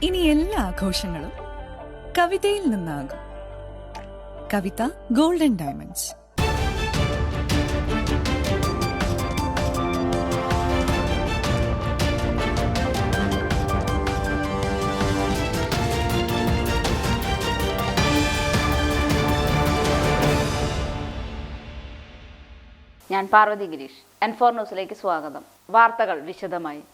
ഇനി എല്ലാ ആഘോഷങ്ങളും കവിതയിൽ നിന്നാകും. കവിത ഗോൾഡൻ ഡയമണ്ട്സ്. ഞാൻ പാർവതി ഗിരീഷ്. N4 ന്യൂസിലേക്ക് സ്വാഗതം. വാർത്തകൾ വിശദമായി.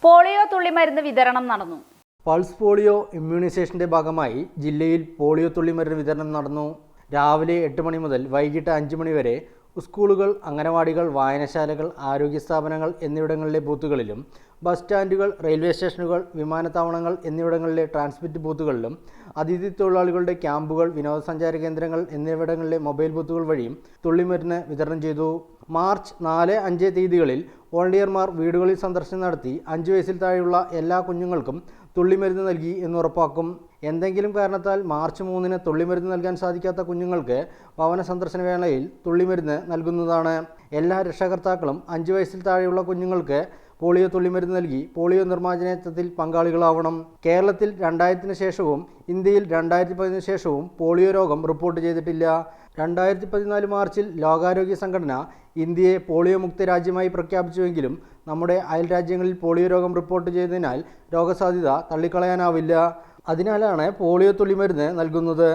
പോളിയോ തുള്ളിമരുന്ന് വിതരണം നടന്നു. പൾസ് പോളിയോ ഇമ്മ്യൂണൈസേഷന്റെ ഭാഗമായി ജില്ലയിൽ പോളിയോ തുള്ളിമരുന്ന് വിതരണം നടന്നു. രാവിലെ 8 മണി മുതൽ വൈകിട്ട് 5 മണി വരെ സ്കൂളുകൾ, അംഗനവാടികൾ, വായനശാലകൾ, ആരോഗ്യ സ്ഥാപനങ്ങൾ എന്നിവിടങ്ങളിലെ ബൂത്തുകളിലും, ബസ് സ്റ്റാൻഡുകൾ, റെയിൽവേ സ്റ്റേഷനുകൾ, വിമാനത്താവളങ്ങൾ എന്നിവിടങ്ങളിലെ ട്രാൻസ്മിറ്റ് ബൂത്തുകളിലും, അതിഥി തൊഴിലാളികളുടെ ക്യാമ്പുകൾ, വിനോദസഞ്ചാര കേന്ദ്രങ്ങൾ എന്നിവിടങ്ങളിലെ മൊബൈൽ ബൂത്തുകൾ വഴിയും തുള്ളിമരുന്ന് വിതരണം ചെയ്തു. മാർച്ച് 4, 5 തീയതികളിൽ വോളണ്ടിയർമാർ വീടുകളിൽ സന്ദർശനം നടത്തി 5 വയസ്സിൽ താഴെയുള്ള എല്ലാ കുഞ്ഞുങ്ങൾക്കും തുള്ളിമരുന്ന് നൽകി എന്നുറപ്പാക്കും. എന്തെങ്കിലും കാരണത്താൽ മാർച്ച് 3-ന് തുള്ളിമരുന്ന് നൽകാൻ സാധിക്കാത്ത കുഞ്ഞുങ്ങൾക്ക് ഭവന സന്ദർശന വേളയിൽ തുള്ളിമരുന്ന് നൽകുന്നതാണ്. എല്ലാ രക്ഷകർത്താക്കളും 5 വയസ്സിൽ താഴെയുള്ള കുഞ്ഞുങ്ങൾക്ക് പോളിയോ തുള്ളിമരുന്ന് നൽകി പോളിയോ നിർമ്മാർജ്ജനത്തിൽ പങ്കാളികളാവണം. കേരളത്തിൽ 2000-ന് ശേഷവും ഇന്ത്യയിൽ 2010-ന് ശേഷവും പോളിയോ രോഗം റിപ്പോർട്ട് ചെയ്തിട്ടില്ല. 2014 മാർച്ചിൽ ലോകാരോഗ്യ സംഘടന ഇന്ത്യയെ പോളിയോ മുക്ത രാജ്യമായി പ്രഖ്യാപിച്ചുവെങ്കിലും നമ്മുടെ അയൽ രാജ്യങ്ങളിൽ പോളിയോ രോഗം റിപ്പോർട്ട് ചെയ്തതിനാൽ രോഗസാധ്യത തള്ളിക്കളയാനാവില്ല. അതിനാലാണ് പോളിയോ തുള്ളിമരുന്ന് നൽകുന്നത്.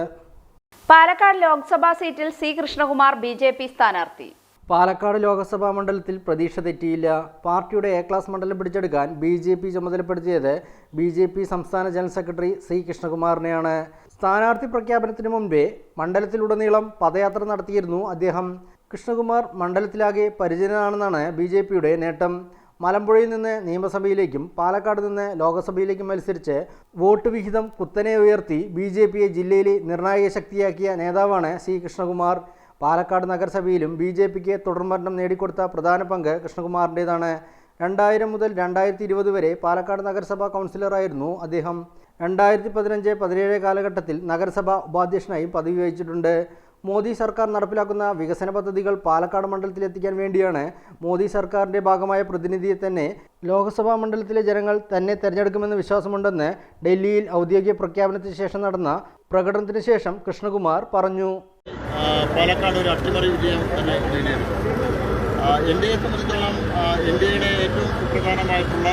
പാലക്കാട് ലോക്സഭാ സീറ്റിൽ സി കൃഷ്ണകുമാർ BJP സ്ഥാനാർത്ഥി. പാലക്കാട് ലോക്സഭാ മണ്ഡലത്തിൽ പ്രതീക്ഷ തെറ്റിയില്ല. പാർട്ടിയുടെ A ക്ലാസ് മണ്ഡലം പിടിച്ചെടുക്കാൻ BJP ചുമതലപ്പെടുത്തിയത് BJP സംസ്ഥാന ജനറൽ സെക്രട്ടറി സി കൃഷ്ണകുമാറിനെയാണ്. സ്ഥാനാർത്ഥി പ്രഖ്യാപനത്തിന് മുൻപേ മണ്ഡലത്തിലുടനീളം പദയാത്ര നടത്തിയിരുന്നു അദ്ദേഹം. കൃഷ്ണകുമാർ മണ്ഡലത്തിലാകെ പരിചിതനാണെന്നാണ് BJPയുടെ നേട്ടം. മലമ്പുഴയിൽ നിന്ന് നിയമസഭയിലേക്കും പാലക്കാട് നിന്ന് ലോക്സഭയിലേക്കും മത്സരിച്ച് വോട്ട് വിഹിതം കുത്തനെ ഉയർത്തി BJPയെ ജില്ലയിലെ നിർണായക ശക്തിയാക്കിയ നേതാവാണ് സി കൃഷ്ണകുമാർ. പാലക്കാട് നഗരസഭയിലും BJPക്ക് തുടർഭരണം നേടിക്കൊടുത്ത പ്രധാന പങ്ക് കൃഷ്ണകുമാറിൻ്റേതാണ്. 2000 മുതൽ 2020 വരെ പാലക്കാട് നഗരസഭാ കൗൺസിലറായിരുന്നു അദ്ദേഹം. 2015-17 കാലഘട്ടത്തിൽ നഗരസഭാ ഉപാധ്യക്ഷനായും പദവി വഹിച്ചിട്ടുണ്ട്. മോദി സർക്കാർ നടപ്പിലാക്കുന്ന വികസന പദ്ധതികൾ പാലക്കാട് മണ്ഡലത്തിലെത്തിക്കാൻ വേണ്ടിയാണ് മോദി സർക്കാരിൻ്റെ ഭാഗമായ പ്രതിനിധിയെ തന്നെ ലോക്സഭാ മണ്ഡലത്തിലെ ജനങ്ങൾ തന്നെ തിരഞ്ഞെടുക്കുമെന്ന് വിശ്വാസമുണ്ടെന്ന് ഡൽഹിയിൽ ഔദ്യോഗിക പ്രഖ്യാപനത്തിന് ശേഷം നടന്ന പ്രകടനത്തിന് ശേഷം കൃഷ്ണകുമാർ പറഞ്ഞു. പാലക്കാട് ഒരു അട്ടിമറി വിജയം തന്നെ നേടിയെടുക്കും. NDAയെ സംബന്ധിച്ചിടത്തോളം ഇന്ത്യയുടെ ഏറ്റവും സുപ്രധാനമായിട്ടുള്ള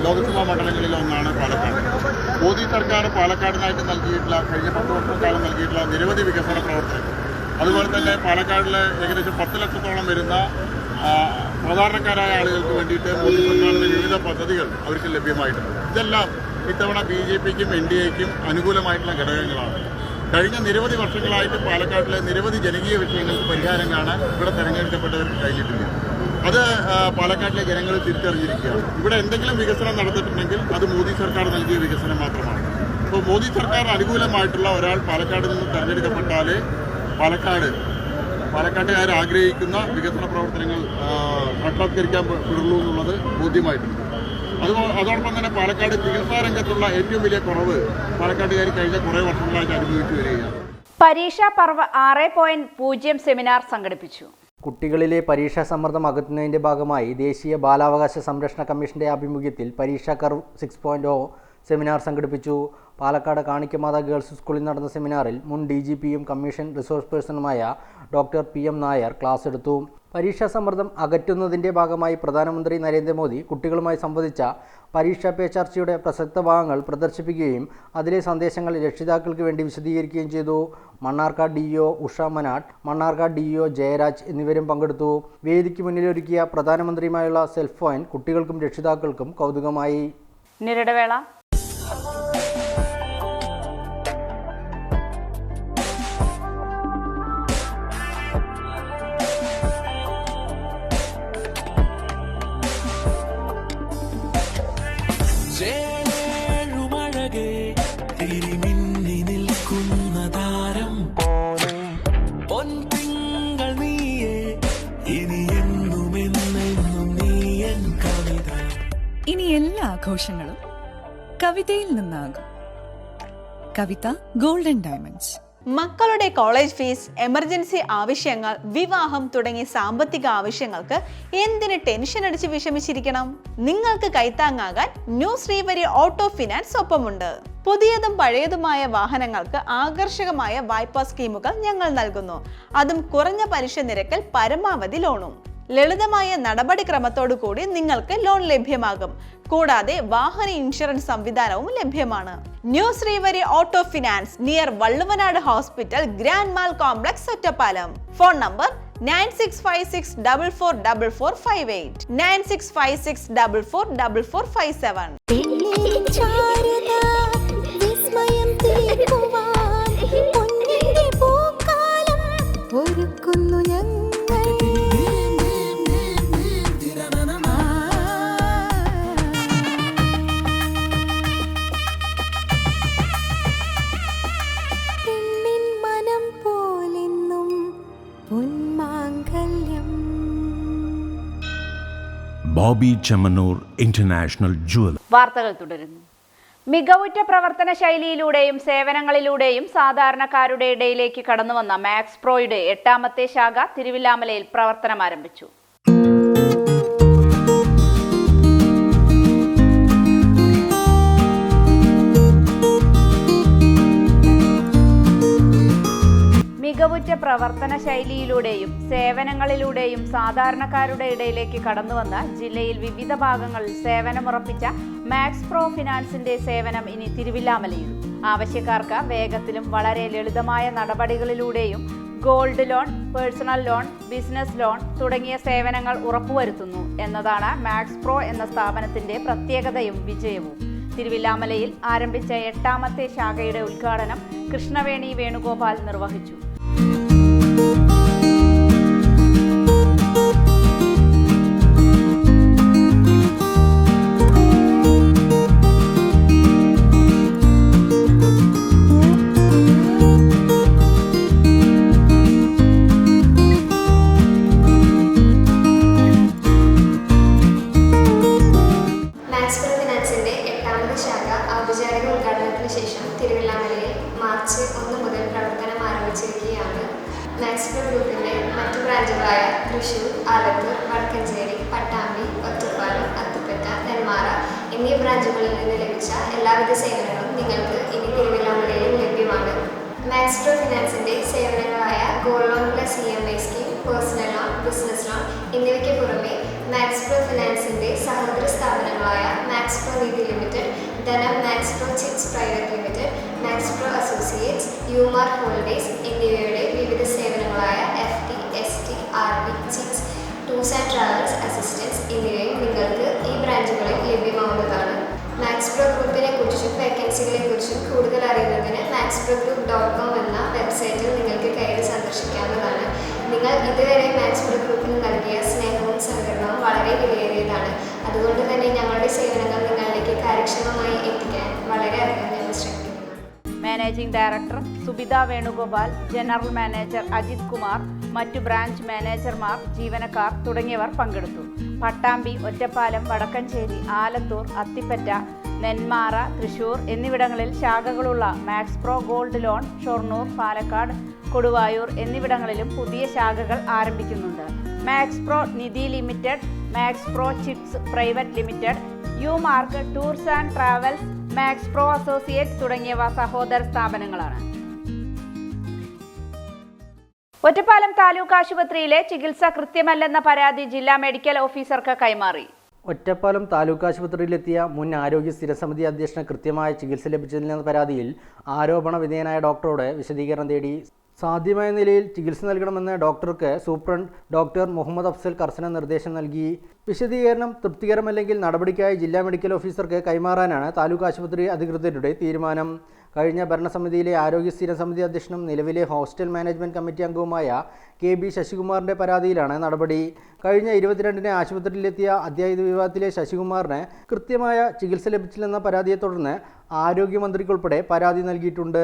ലോക്സഭാ മണ്ഡലങ്ങളിൽ ഒന്നാണ് പാലക്കാട്. മോദി സർക്കാർ പാലക്കാടിനായിട്ട് നൽകിയിട്ടുള്ള കഴിഞ്ഞ 10 വർഷക്കാലം നൽകിയിട്ടുള്ള നിരവധി വികസന പ്രവർത്തനങ്ങൾ, അതുപോലെ തന്നെ പാലക്കാടിൽ ഏകദേശം 10 ലക്ഷത്തോളം വരുന്ന സാധാരണക്കാരായ ആളുകൾക്ക് വേണ്ടിയിട്ട് മോദി സർക്കാരിൻ്റെ വിവിധ പദ്ധതികൾ അവർക്ക് ലഭ്യമായിട്ടുണ്ട്. ഇതെല്ലാം ഇത്തവണ BJPക്കും NDAയ്ക്കും അനുകൂലമായിട്ടുള്ള ഘടകങ്ങളാണ്. കഴിഞ്ഞ നിരവധി വർഷങ്ങളായിട്ട് പാലക്കാട്ടിലെ നിരവധി ജനകീയ വിഷയങ്ങൾക്ക് പരിഹാരം കാണാൻ ഇവിടെ തെരഞ്ഞെടുക്കപ്പെട്ടവർക്ക് കഴിഞ്ഞിട്ടില്ല. അത് പാലക്കാട്ടിലെ ജനങ്ങൾ തിരിച്ചറിഞ്ഞിരിക്കുകയാണ്. ഇവിടെ എന്തെങ്കിലും വികസനം നടത്തിയിട്ടുണ്ടെങ്കിൽ അത് മോദി സർക്കാർ നൽകിയ വികസനം മാത്രമാണ്. അപ്പോൾ മോദി സർക്കാർ അനുകൂലമായിട്ടുള്ള ഒരാൾ പാലക്കാട് നിന്ന് തെരഞ്ഞെടുക്കപ്പെട്ടാൽ പാലക്കാട്ടുകാർ ആഗ്രഹിക്കുന്ന വികസന പ്രവർത്തനങ്ങൾ സാക്ഷാത്കരിക്കാൻ പെടുള്ളൂ എന്നുള്ളത് ബോധ്യമായിട്ടുണ്ട്. അതോടൊപ്പം തന്നെ പാലക്കാട് ചികിത്സാ രംഗത്തുള്ള ഏറ്റവും വലിയ കുറവ് പാലക്കാട്ടുകാർ കഴിഞ്ഞ കുറേ വർഷങ്ങളായിട്ട് അനുഭവിച്ചു വരികയാണ്. പരീക്ഷാ പർവ് 6.0 സെമിനാർ സംഘടിപ്പിച്ചു. കുട്ടികളിലെ പരീക്ഷാ സമ്മർദ്ദം അകറ്റുന്നതിൻ്റെ ഭാഗമായി ദേശീയ ബാലാവകാശ സംരക്ഷണ കമ്മീഷന്റെ ആഭിമുഖ്യത്തിൽ പരീക്ഷാ കർവ് 6.0 സെമിനാർ സംഘടിപ്പിച്ചു. പാലക്കാട് കാണിക്കമാത ഗേൾസ് സ്കൂളിൽ നടന്ന സെമിനാറിൽ മുൻ DGPയും കമ്മീഷൻ റിസോഴ്സ് പേഴ്സണുമായ ഡോക്ടർ PM നായർ ക്ലാസ് എടുത്തു. പരീക്ഷാ സമ്മർദ്ദം അകറ്റുന്നതിൻ്റെ ഭാഗമായി പ്രധാനമന്ത്രി നരേന്ദ്രമോദി കുട്ടികളുമായി സംവദിച്ച പരീക്ഷാ പേ ചർച്ചയുടെ പ്രസക്ത ഭാഗങ്ങൾ പ്രദർശിപ്പിക്കുകയും അതിലെ സന്ദേശങ്ങൾ രക്ഷിതാക്കൾക്ക് വേണ്ടി വിശദീകരിക്കുകയും ചെയ്തു. മണ്ണാർക്കാട് DO ഉഷ മനാട്ട്, മണ്ണാർക്കാട് DO ജയരാജ് എന്നിവരും പങ്കെടുത്തു. വേദിക്ക് മുന്നിലൊരുക്കിയ പ്രധാനമന്ത്രിയുമായുള്ള സെൽഫ് പോയിന്റ് കുട്ടികൾക്കും രക്ഷിതാക്കൾക്കും കൗതുകമായി. നിരടവേള. ഇനി എല്ലാ ആഘോഷങ്ങളും കവിതയിൽ നിന്നാകും. കവിത ഗോൾഡൻ ഡയമണ്ട്സ്. മക്കളുടെ കോളേജ് ഫീസ്, എമർജൻസി ആവശ്യങ്ങൾ, വിവാഹം തുടങ്ങിയ സാമ്പത്തിക ആവശ്യങ്ങൾക്ക് എന്തിന് ടെൻഷൻ അടിച്ച് വിഷമിച്ചിരിക്കണം? നിങ്ങൾക്ക് കൈത്താങ്ങാകാൻ ന്യൂ ശ്രീവരി ഓട്ടോ ഫിനാൻസ് ഒപ്പമുണ്ട്. പുതിയതും പഴയതുമായ വാഹനങ്ങൾക്ക് ആകർഷകമായ വായ്പാ സ്കീമുകൾ ഞങ്ങൾ നൽകുന്നു. അതും കുറഞ്ഞ പലിശ നിരക്കിൽ പരമാവധി ലോണും. ലളിതമായ നടപടിക്രമത്തോടു കൂടി നിങ്ങൾക്ക് ലോൺ ലഭ്യമാകും. കൂടാതെ വാഹന ഇൻഷുറൻസ് സംവിധാനവും ലഭ്യമാണ്. New Sreevari auto finance near Valluvanad hospital, grand mall complex, Ottapalam. Phone number 9656444458, 9656444457. Boby Chemmanur international jewel. വാർത്തകൾ തുടരുന്നു. മികവുറ്റ പ്രവർത്തന ശൈലിയിലൂടെയും സേവനങ്ങളിലൂടെയും സാധാരണക്കാരുടെ ഇടയിലേക്ക് കടന്നുവന്ന മാക്സ് പ്രോയുടെ 8ാമത്തെ ശാഖ തിരുവില്ലാമലയിൽ പ്രവർത്തനം ആരംഭിച്ചു. മികവുറ്റ പ്രവർത്തന ശൈലിയിലൂടെയും സേവനങ്ങളിലൂടെയും സാധാരണക്കാരുടെ ഇടയിലേക്ക് കടന്നുവന്ന ജില്ലയിൽ വിവിധ ഭാഗങ്ങളിൽ സേവനമുറപ്പിച്ച മാക്സ് പ്രോ ഫിനാൻസിന്റെ സേവനം ഇനി തിരുവില്ലാമലയിലും. ആവശ്യക്കാർക്ക് വേഗത്തിലും വളരെ ലളിതമായ നടപടികളിലൂടെയും gold loan, personal loan, business loan തുടങ്ങിയ സേവനങ്ങൾ ഉറപ്പുവരുത്തുന്നു എന്നതാണ് മാക്സ് പ്രോ എന്ന സ്ഥാപനത്തിന്റെ പ്രത്യേകതയും വിജയവും. തിരുവില്ലാമലയിൽ ആരംഭിച്ച 8ാമത്തെ ശാഖയുടെ ഉദ്ഘാടനം കൃഷ്ണവേണി വേണുഗോപാൽ നിർവഹിച്ചു. ഔപചാരിക ഉദ്ഘാടനത്തിന് ശേഷം തിരുവില്ലാമലയിൽ മാർച്ച് 1 മുതൽ പ്രവർത്തനം ആരംഭിച്ചിരിക്കുകയാണ്. മാക്സ് പ്രോ ഗ്രൂപ്പിന്റെ മറ്റു ബ്രാഞ്ചുകളായ തൃശൂർ, ആലത്തൂർ, വടക്കഞ്ചേരി, പട്ടാമ്പി, ഒറ്റപ്പാലം, അത്തിപ്പറ്റ, നെന്മാറ എന്നീ ബ്രാഞ്ചുകളിൽ നിന്ന് ലഭിച്ച എല്ലാവിധ സേവനങ്ങളും നിങ്ങൾക്ക് ഇനി തിരുവില്ലാമലയിലും ലഭ്യമാണ്. മാക്സ് പ്രോ ഫിനാൻസിന്റെ സേവനങ്ങളായ gold loan plus EMI scheme, personal loan, business loan എന്നിവയ്ക്ക് പുറമെ മാക്സ് പ്രോ ഫിനാൻസിന്റെ സഹോദര സ്ഥാപനങ്ങളായ max pro Nidhi limited, Dhanam max pro chits private limited, max pro associates, യുമാർ ഹോളിഡേയ്സ് എന്നിവയുടെ വിവിധ സേവനങ്ങളായ FD, ST, RD, ചിറ്റ്സ്, ടൂർസ് ആൻഡ് ട്രാവൽസ് അസിസ്റ്റൻസ് എന്നിവയും നിങ്ങൾക്ക് ഈ ബ്രാഞ്ചുകളിൽ ലഭ്യമാവുന്നതാണ്. മാക്സ് പ്രോ ഗ്രൂപ്പിനെ കുറിച്ചും വേക്കൻസികളെ കുറിച്ചും കൂടുതൽ അറിയുന്നതിന് maxprogroup.com എന്ന വെബ്സൈറ്റിൽ നിങ്ങൾക്ക് കയറി സന്ദർശിക്കാവുന്നതാണ്. നിങ്ങൾ ഇതുവരെ മാക്സ് പ്രോ ഗ്രൂപ്പിന് നൽകിയ സ്നേഹവും സഹകരണവും വളരെ വിലയേറിയതാണ്. അതുകൊണ്ട് തന്നെ ഞങ്ങളുടെ സേവനങ്ങൾ നിങ്ങളിലേക്ക് കാര്യക്ഷമമായി എത്തിക്കാൻ വളരെയധികം ഞങ്ങൾ ശ്രമിക്കുന്നു. Managing director Subitha Venugopal, general manager Ajith Kumar, മറ്റു ബ്രാഞ്ച് മാനേജർമാർ, ജീവനക്കാർ തുടങ്ങിയവർ പങ്കെടുത്തു. പട്ടാമ്പി, ഒറ്റപ്പാലം, വടക്കഞ്ചേരി, ആലത്തൂർ, അത്തിപ്പറ്റ, നെന്മാറ, തൃശൂർ എന്നിവിടങ്ങളിൽ ശാഖകളുള്ള max pro gold loan Shoranur, Palakkad, Koduvayur എന്നിവിടങ്ങളിലും പുതിയ ശാഖകൾ ആരംഭിക്കുന്നുണ്ട്. Max pro Nidhi limited, max pro chits private limited, യുമാർക്ക് tours and travels, max pro associates തുടങ്ങിയവ സഹോദര സ്ഥാപനങ്ങളാണ്. ഒറ്റപ്പാലം താലൂക്ക് ആശുപത്രിയിലെ ചികിത്സ കൃത്യമല്ലെന്ന പരാതി ജില്ലാ മെഡിക്കൽ ഓഫീസർക്ക് കൈമാറി. ഒറ്റപ്പാലം താലൂക്ക് ആശുപത്രിയിലെത്തിയ മുൻ ആരോഗ്യ സ്ഥിരസമിതി അധ്യക്ഷന് കൃത്യമായ ചികിത്സ ലഭിച്ചില്ലെന്ന പരാതിയിൽ ആരോപണ വിധേയനായ ഡോക്ടറോട് വിശദീകരണം തേടി. സാധ്യമായ നിലയിൽ ചികിത്സ നൽകണമെന്ന് ഡോക്ടർക്ക് സൂപ്രണ്ട് ഡോക്ടർ മുഹമ്മദ് അഫ്സൽ കർശന നിർദ്ദേശം നൽകി. വിശദീകരണം തൃപ്തികരമല്ലെങ്കിൽ നടപടിക്കായി ജില്ലാ മെഡിക്കൽ ഓഫീസർക്ക് കൈമാറാനാണ് താലൂക്ക് ആശുപത്രി അധികൃതരുടെ തീരുമാനം. കഴിഞ്ഞ ഭരണസമിതിയിലെ ആരോഗ്യ സ്ഥിര സമിതി അധ്യക്ഷനും നിലവിലെ ഹോസ്റ്റൽ മാനേജ്മെൻറ്റ് കമ്മിറ്റി അംഗവുമായ KB ശശികുമാറിൻ്റെ പരാതിയിലാണ് നടപടി. കഴിഞ്ഞ 22-ന് ആശുപത്രിയിലെത്തിയ അത്യാഹിത വിഭാഗത്തിലെ ശശികുമാറിന് കൃത്യമായ ചികിത്സ ലഭിച്ചില്ലെന്ന പരാതിയെ തുടർന്ന് ആരോഗ്യമന്ത്രിക്കുൾപ്പെടെ പരാതി നൽകിയിട്ടുണ്ട്.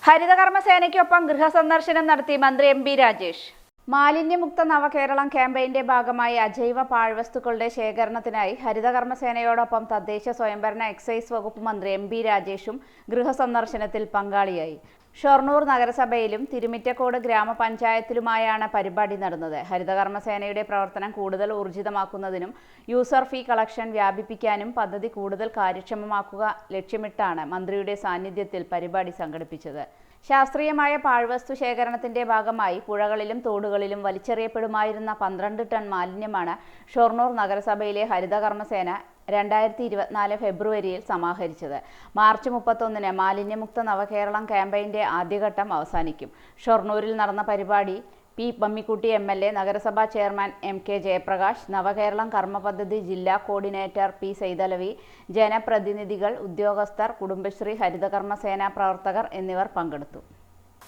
ഹരിതകർമ്മസേനയ്ക്കൊപ്പം ഗൃഹസന്ദർശനം നടത്തി മന്ത്രി MP രാജേഷ്. മാലിന്യമുക്ത നവകേരളം ക്യാമ്പയിന്റെ ഭാഗമായി അജൈവ പാഴ്വസ്തുക്കളുടെ ശേഖരണത്തിനായി ഹരിതകർമ്മസേനയോടൊപ്പം തദ്ദേശ സ്വയംഭരണ എക്സൈസ് വകുപ്പ് മന്ത്രി MP രാജേഷും ഗൃഹസന്ദർശനത്തിൽ പങ്കാളിയായി. ഷൊർണൂർ നഗരസഭയിലും തിരുമിറ്റക്കോട് ഗ്രാമപഞ്ചായത്തിലുമായാണ് പരിപാടി നടന്നത്. ഹരിതകർമ്മസേനയുടെ പ്രവർത്തനം കൂടുതൽ ഊർജിതമാക്കുന്നതിനും യൂസർ ഫീ കളക്ഷൻ വ്യാപിപ്പിക്കാനും പദ്ധതി കൂടുതൽ കാര്യക്ഷമമാക്കുക ലക്ഷ്യമിട്ടാണ് മന്ത്രിയുടെ സാന്നിധ്യത്തിൽ പരിപാടി സംഘടിപ്പിച്ചത്. ശാസ്ത്രീയമായ പാഴ്വസ്തു ശേഖരണത്തിന്റെ ഭാഗമായി പുഴകളിലും തോടുകളിലും വലിച്ചെറിയപ്പെടുമായിരുന്ന 12 ടൺ മാലിന്യമാണ് ഷൊർണൂർ നഗരസഭയിലെ ഹരിതകർമ്മസേന 2024 ഫെബ്രുവരിയിൽ സമാഹരിച്ചത്. മാർച്ച് 31-ന് മാലിന്യമുക്ത നവകേരളം ക്യാമ്പയിന്റെ ആദ്യഘട്ടം അവസാനിക്കും. ഷൊർണൂരിൽ നടന്ന പരിപാടി പി പമ്മിക്കുട്ടി MLA, നഗരസഭാ ചെയർമാൻ MK ജയപ്രകാശ്, നവകേരളം കർമ്മ പദ്ധതി ജില്ലാ കോർഡിനേറ്റർ P സൈതലവി, ജനപ്രതിനിധികൾ, ഉദ്യോഗസ്ഥർ, കുടുംബശ്രീ, ഹരിതകർമ്മസേന പ്രവർത്തകർ എന്നിവർ പങ്കെടുത്തു.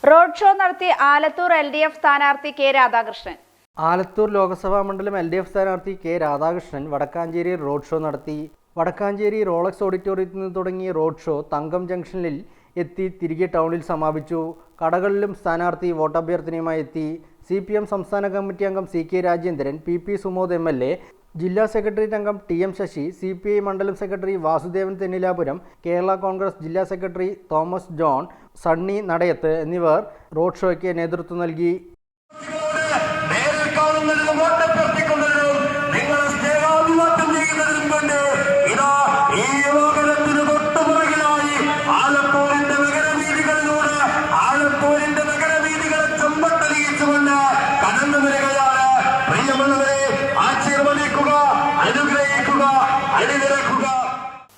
റോഡ് ഷോ നടത്തി ആലത്തൂർ LDF സ്ഥാനാർത്ഥി K രാധാകൃഷ്ണൻ. ആലത്തൂർ ലോക്സഭാ മണ്ഡലം LDF സ്ഥാനാർത്ഥി K Radhakrishnan Wadakkanchery road show നടത്തി. വടക്കാഞ്ചേരി റോളക്സ് ഓഡിറ്റോറിയത്തിൽ നിന്ന് തുടങ്ങിയ റോഡ് ഷോ തങ്കം ജംഗ്ഷനിൽ എത്തി തിരികെ ടൗണിൽ സമാപിച്ചു. കടകളിലും സ്ഥാനാർത്ഥി വോട്ടഭ്യർത്ഥനയുമായി എത്തി. CPM സംസ്ഥാന കമ്മിറ്റി അംഗം CK Rajendran, PP Sumod MLA, ജില്ലാ സെക്രട്ടേറിയറ്റ് അംഗം TM ശശി, CPI മണ്ഡലം സെക്രട്ടറി വാസുദേവൻ തെന്നിലാപുരം, കേരള കോൺഗ്രസ് ജില്ലാ സെക്രട്ടറി തോമസ് ജോൺ, സണ്ണി നടയത്ത് എന്നിവർ റോഡ് ഷോയ്ക്ക് നേതൃത്വം നൽകി.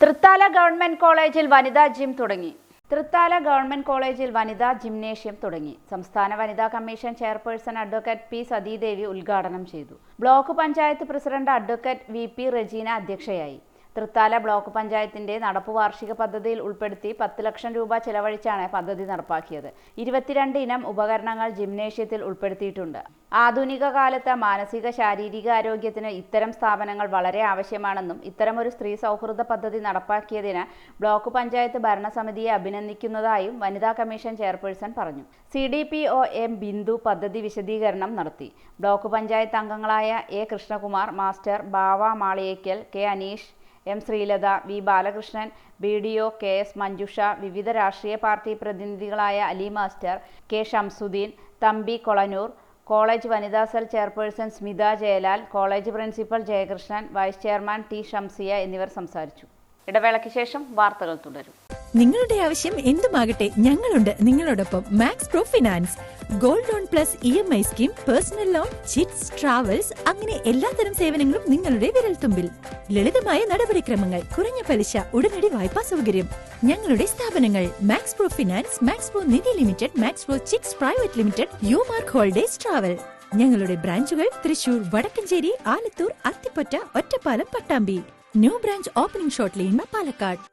തൃത്താല ഗവൺമെന്റ് കോളേജിൽ വനിതാ ജിം തുടങ്ങി. തൃത്താല ഗവൺമെന്റ് കോളേജിൽ വനിതാ ജിംനേഷ്യം തുടങ്ങി. സംസ്ഥാന വനിതാ commission chairperson advocate P Sathidevi ഉദ്ഘാടനം ചെയ്തു. Block panchayat president advocate VP Rejeena അധ്യക്ഷയായി. തൃത്താല ബ്ലോക്ക് പഞ്ചായത്തിന്റെ നടപ്പു വാർഷിക പദ്ധതിയിൽ ഉൾപ്പെടുത്തി 10 ലക്ഷം രൂപ ചെലവഴിച്ചാണ് പദ്ധതി നടപ്പാക്കിയത്. 22 ഇനം ഉപകരണങ്ങൾ ജിംനേഷ്യത്തിൽ ഉൾപ്പെടുത്തിയിട്ടുണ്ട്. ആധുനിക കാലത്ത് മാനസിക ശാരീരിക ആരോഗ്യത്തിന് ഇത്തരം സ്ഥാപനങ്ങൾ വളരെ ആവശ്യമാണെന്നും ഇത്തരമൊരു സ്ത്രീ സൗഹൃദ പദ്ധതി നടപ്പാക്കിയതിന് ബ്ലോക്ക് പഞ്ചായത്ത് ഭരണസമിതിയെ അഭിനന്ദിക്കുന്നതായും വനിതാ കമ്മീഷൻ ചെയർപേഴ്സൺ പറഞ്ഞു. CDPO M ബിന്ദു പദ്ധതി വിശദീകരണം നടത്തി. ബ്ലോക്ക് പഞ്ചായത്ത് അംഗങ്ങളായ A Krishnakumar master, Bava Maliyekkal, K Aneesh, M Sreelatha, V Balakrishnan, BDO KS Manjusha, വിവിധ രാഷ്ട്രീയ പാർട്ടി പ്രതിനിധികളായ Ali master, K Shamsuddin, Thampi Kolanur, college വനിതാ cell chairperson Smitha Jayalal, college principal Jayakrishnan, vice chairman T Shamsiya എന്നിവർ സംസാരിച്ചു. ഇടവേളയ്ക്ക് ശേഷം വാർത്തകൾ തുടരും. നിങ്ങളുടെ ആവശ്യം എന്തുമാകട്ടെ, ഞങ്ങളുണ്ട് നിങ്ങളോടൊപ്പം. Max pro finance gold loan plus EMI scheme, personal loan, chits, travels, അങ്ങനെ എല്ലാത്തരം സേവനങ്ങളും നിങ്ങളുടെ വിരൽത്തുമ്പിൽ. ലളിതമായ നടപടിക്രമങ്ങൾ, കുറഞ്ഞ പലിശ, ഉടനടി വായ്പാ സൗകര്യം. ഞങ്ങളുടെ സ്ഥാപനങ്ങൾ max pro finance, max pro Nidhi limited, max pro chits private limited, യുമാർക്ക് ഹോളിഡേസ് ട്രാവൽ. ഞങ്ങളുടെ ബ്രാഞ്ചുകൾ Thrissur, Vadakkanchery, Alathur, Athipatta, Ottapalam, Pattambi. New branch opening shortly in Palakkad.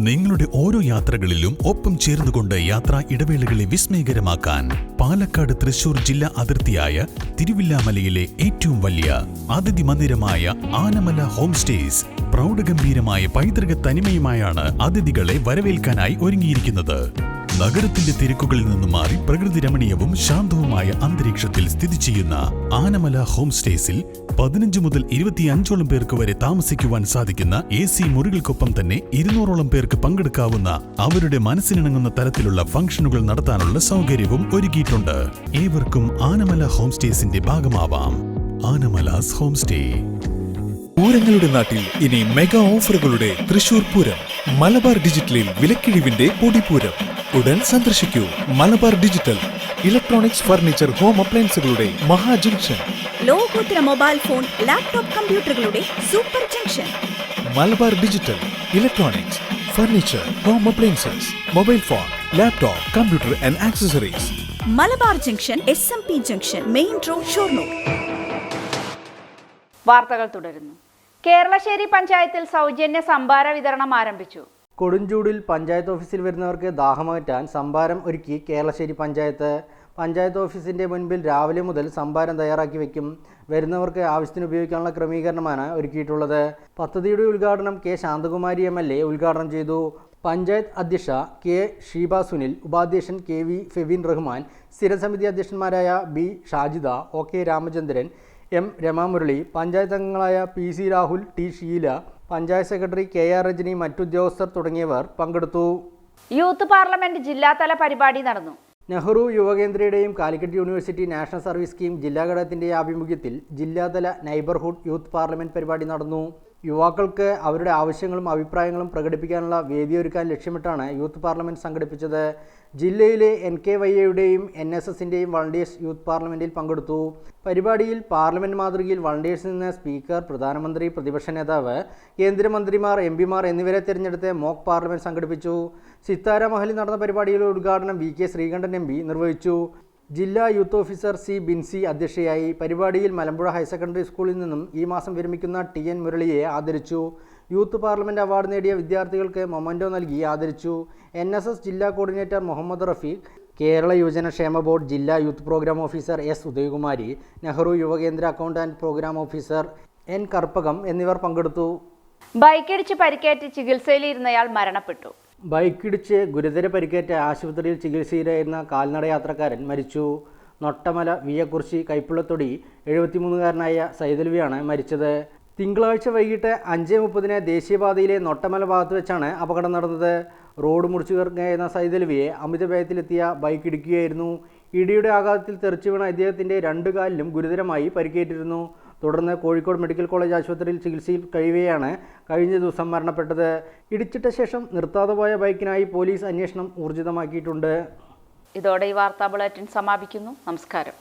നിങ്ങളുടെ ഓരോ യാത്രകളിലും ഒപ്പം ചേർന്നുകൊണ്ട് യാത്രാ ഇടവേളകളെ വിസ്മയകരമാക്കാൻ പാലക്കാട് തൃശൂർ ജില്ലാ അതിർത്തിയായ തിരുവില്ലാമലയിലെ ഏറ്റവും വലിയ അതിഥി മന്ദിരമായ ആനമല ഹോം സ്റ്റേസ് പ്രൗഢഗംഭീരമായ പൈതൃക തനിമയുമായാണ് അതിഥികളെ വരവേൽക്കാനായി ഒരുങ്ങിയിരിക്കുന്നത്. നഗരത്തിന്റെ തിരക്കുകളിൽ നിന്ന് മാറി പ്രകൃതി രമണീയവും ശാന്തവുമായ അന്തരീക്ഷത്തിൽ സ്ഥിതി ചെയ്യുന്ന ആനമല ഹോം സ്റ്റേസിൽ 15 മുതൽ 25ഓളം പേർക്ക് വരെ താമസിക്കുവാൻ സാധിക്കുന്ന AC മുറികൾക്കൊപ്പം തന്നെ 200ഓളം പേർക്ക് പങ്കെടുക്കാവുന്ന അവരുടെ മനസ്സിനിണങ്ങുന്ന തരത്തിലുള്ള ഫംഗ്ഷനുകൾ നടത്താനുള്ള സൗകര്യവും ഒരുക്കിയിട്ടുണ്ട്. ഏവർക്കും ആനമല ഹോം സ്റ്റേസിന്റെ ഭാഗമാവാം. Anamalas home stay. പൂരങ്ങളുടെ നാട്ടിൽ ഇനി മെഗാ ഓഫറുകളുടെ തൃശൂർ പൂരം. മലബാർ ഡിജിറ്റലിൽ വിലക്കിഴിവിന്റെ പൊടിപ്പൂരം. ഉടൻ സന്ദർശിക്കൂ Malabar digital. Electronics, furniture, home അപ്ലയൻസുകളുടെ മഹാ ജംഗ്ഷൻ. ലോകോത്തര മൊബൈൽ ഫോൺ, ലാപ്ടോപ്പ്, കമ്പ്യൂട്ടറുകളുടെ super junction. Malabar digital electronics, furniture, home appliances, mobile phone, laptop, computer and accessories. Malabar junction, SMP junction, main road, Shoranur. വാർത്തകൾ തുടരുന്നു. കേരളശ്ശേരി പഞ്ചായത്തിൽ സൗജന്യ സംഭാര വിതരണം ആരംഭിച്ചു. കൊടുംചൂടിൽ പഞ്ചായത്ത് ഓഫീസിൽ വരുന്നവർക്ക് ദാഹമകറ്റാൻ സംഭാരം ഒരുക്കി കേരളശ്ശേരി പഞ്ചായത്ത്. പഞ്ചായത്ത് ഓഫീസിൻ്റെ മുൻപിൽ രാവിലെ മുതൽ സംഭാരം തയ്യാറാക്കി വയ്ക്കും. വരുന്നവർക്ക് ആവശ്യത്തിന് ഉപയോഗിക്കാനുള്ള ക്രമീകരണമാണ് ഒരുക്കിയിട്ടുള്ളത്. പദ്ധതിയുടെ ഉദ്ഘാടനം K ശാന്തകുമാരി MLA ഉദ്ഘാടനം ചെയ്തു. പഞ്ചായത്ത് അധ്യക്ഷ K ഷീബ സുനിൽ, ഉപാധ്യക്ഷൻ KV Fevin Rahman, സ്ഥിരസമിതി അധ്യക്ഷന്മാരായ B Shajida, OK Ramachandran, M രമാമുരളി, panchayat അംഗങ്ങളായ PC Rahul, T Sheela, panchayat secretary KR Rajani, മറ്റുദ്യോഗസ്ഥർ തുടങ്ങിയവർ പങ്കെടുത്തു. യൂത്ത് പാർലമെന്റ് ജില്ലാതല പരിപാടി നടന്നു. നെഹ്റു യുവകേന്ദ്രയുടെയും Calicut university national service scheme ജില്ലാ ഘടകത്തിൻ്റെ ആഭിമുഖ്യത്തിൽ ജില്ലാതല നൈബർഹുഡ് യൂത്ത് പാർലമെന്റ് പരിപാടി നടന്നു. യുവാക്കൾക്ക് അവരുടെ ആവശ്യങ്ങളും അഭിപ്രായങ്ങളും പ്രകടിപ്പിക്കാനുള്ള വേദിയൊരുക്കാൻ ലക്ഷ്യമിട്ടാണ് യൂത്ത് പാർലമെന്റ് സംഘടിപ്പിച്ചത്. ജില്ലയിലെ NKYAയുടെയും NSSൻ്റെയും വളണ്ടിയേഴ്സ് യൂത്ത് പാർലമെന്റിൽ പങ്കെടുത്തു. പരിപാടിയിൽ പാർലമെന്റ് മാതൃകയിൽ വളണ്ടിയേഴ്സിൽ നിന്ന് സ്പീക്കർ, പ്രധാനമന്ത്രി, പ്രതിപക്ഷ നേതാവ്, കേന്ദ്രമന്ത്രിമാർ, MP മാർ എന്നിവരെ തിരഞ്ഞെടുത്ത് മോക്ക് പാർലമെന്റ് സംഘടിപ്പിച്ചു. സിത്താര മഹലിൽ നടന്ന പരിപാടിയുടെ ഉദ്ഘാടനം VK ശ്രീകണ്ഠൻ MP നിർവഹിച്ചു. ജില്ലാ യൂത്ത് ഓഫീസർ C. ബിൻസി അധ്യക്ഷയായി. പരിപാടിയിൽ മലമ്പുഴ ഹയർ സെക്കൻഡറി സ്കൂളിൽ നിന്നും ഈ മാസം വിരമിക്കുന്ന TN മുരളിയെ ആദരിച്ചു. യൂത്ത് പാർലമെന്റ് അവാർഡ് നേടിയ വിദ്യാർത്ഥികൾക്ക് മൊമൻറ്റോ നൽകി ആദരിച്ചു. NSS ജില്ലാ കോർഡിനേറ്റർ മുഹമ്മദ് റഫീഖ്, കേരള യുവജന ക്ഷേമ ബോർഡ് ജില്ലാ youth programme officer S. Udayakumari, Nehru Yuva Kendra account and programme officer N. Karpagam എന്നിവർ പങ്കെടുത്തു. ബൈക്കിടിച്ച് പരിക്കേറ്റ് ചികിത്സയിലിരുന്നയാൾ മരണപ്പെട്ടു. ബൈക്കിടിച്ച് ഗുരുതര പരിക്കേറ്റ ആശുപത്രിയിൽ ചികിത്സയിലായിരുന്ന കാൽനട യാത്രക്കാരൻ മരിച്ചു. നൊട്ടമല വിയക്കുറിശി കൈപ്പുള്ളത്തൊടി 73കാരനായ സൈതൽവിയാണ് മരിച്ചത്. തിങ്കളാഴ്ച വൈകിട്ട് 5:30 ദേശീയപാതയിലെ നൊട്ടമല ഭാഗത്ത് വെച്ചാണ് അപകടം നടന്നത്. റോഡ് മുറിച്ചു കയറുകയായിരുന്ന സൈതൽവിയെ അമിത വേഗത്തിലെത്തിയ ബൈക്ക് ഇടിക്കുകയായിരുന്നു. ഇടിയുടെ ആഘാതത്തിൽ തെറിച്ചു വീണ ഇദ്ദേഹത്തിൻ്റെ 2 കാലിലും ഗുരുതരമായി പരിക്കേറ്റിരുന്നു. തുടർന്ന് കോഴിക്കോട് മെഡിക്കൽ കോളേജ് ആശുപത്രിയിൽ ചികിത്സയിൽ കഴിയുകയാണ് കഴിഞ്ഞ ദിവസം മരണപ്പെട്ടത്. ഇടിച്ചിട്ട ശേഷം നിർത്താതെ പോയ ബൈക്കിനായി പോലീസ് അന്വേഷണം ഊർജിതമാക്കിയിട്ടുണ്ട്. ഇതോടെ ഈ വാർത്താ ബുള്ളറ്റിൻ സമാപിക്കുന്നു. നമസ്കാരം.